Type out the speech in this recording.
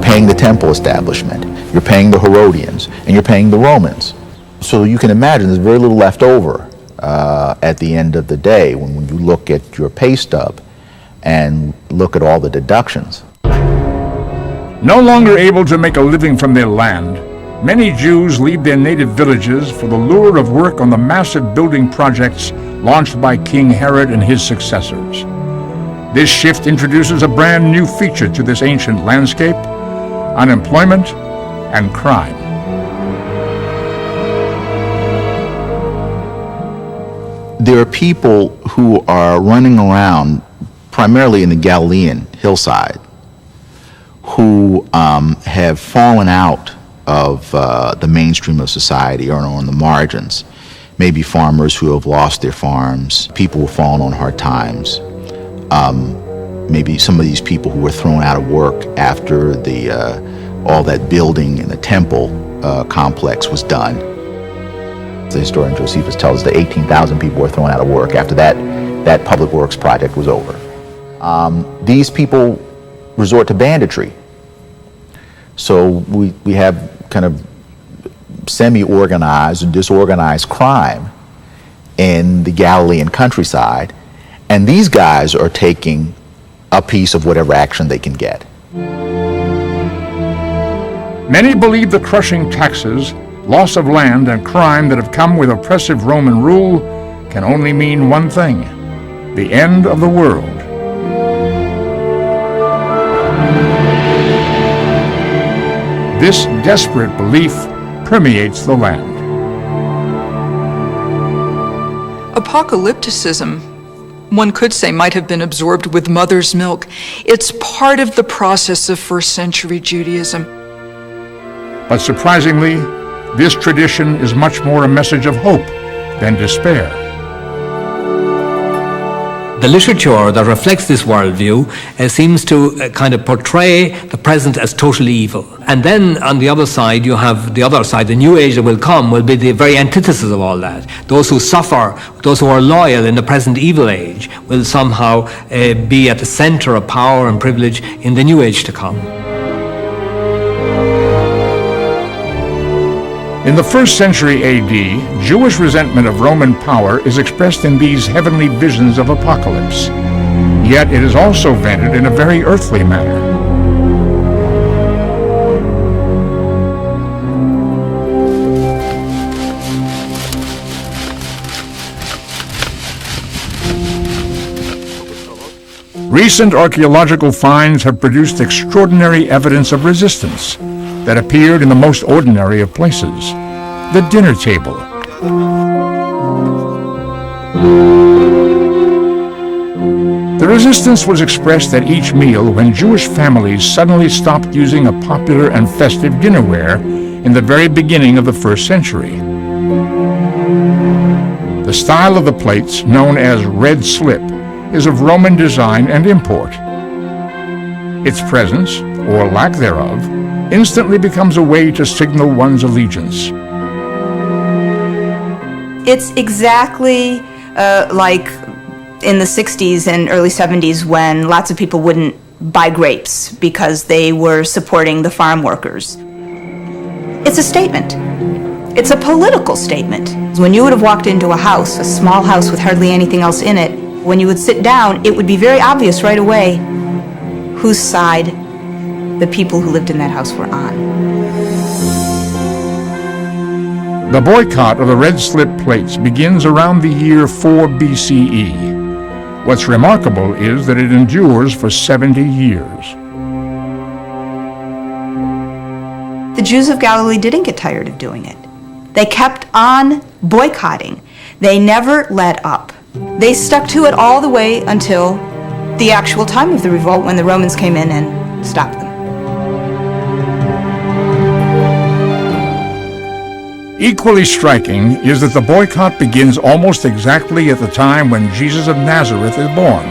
paying the temple establishment, you're paying the Herodians, and you're paying the Romans. So you can imagine there's very little left over at the end of the day when you look at your pay stub and look at all the deductions. No longer able to make a living from their land, many Jews leave their native villages for the lure of work on the massive building projects launched by King Herod and his successors. This shift introduces a brand new feature to this ancient landscape: unemployment and crime. There are people who are running around, primarily in the Galilean hillside, who have fallen out of the mainstream of society or on the margins. Maybe farmers who have lost their farms, people who have fallen on hard times, maybe some of these people who were thrown out of work after all that building in the temple complex was done. The historian Josephus tells us that 18,000 people were thrown out of work after that public works project was over. These people resort to banditry. So we have kind of semi-organized and disorganized crime in the Galilean countryside, and these guys are taking a piece of whatever action they can get. Many believe the crushing taxes, loss of land, and crime that have come with oppressive Roman rule can only mean one thing: the end of the world. This desperate belief permeates the land. Apocalypticism, one could say, might have been absorbed with mother's milk. It's part of the process of first-century Judaism. But surprisingly, this tradition is much more a message of hope than despair. The literature that reflects this worldview seems to kind of portray the present as totally evil. And then on the other side, you have the other side. The new age that will come will be the very antithesis of all that. Those who suffer, those who are loyal in the present evil age, will somehow be at the center of power and privilege in the new age to come. In the 1st century AD, Jewish resentment of Roman power is expressed in these heavenly visions of apocalypse. Yet it is also vented in a very earthly manner. Recent archaeological finds have produced extraordinary evidence of resistance that appeared in the most ordinary of places: the dinner table. The resistance was expressed at each meal when Jewish families suddenly stopped using a popular and festive dinnerware in the very beginning of the 1st century. The style of the plates, known as red slip, is of Roman design and import. Its presence, or lack thereof, instantly becomes a way to signal one's allegiance. It's exactly like in the 60s and early 70s when lots of people wouldn't buy grapes because they were supporting the farm workers. It's a statement. It's a political statement. When you would have walked into a house, a small house with hardly anything else in it, when you would sit down, it would be very obvious right away whose side the people who lived in that house were on. The boycott of the red slip plates begins around the year 4 BCE. What's remarkable is that it endures for 70 years. The Jews of Galilee didn't get tired of doing it. They kept on boycotting. They never let up. They stuck to it all the way until the actual time of the revolt, when the Romans came in and stopped them. Equally striking is that the boycott begins almost exactly at the time when Jesus of Nazareth is born.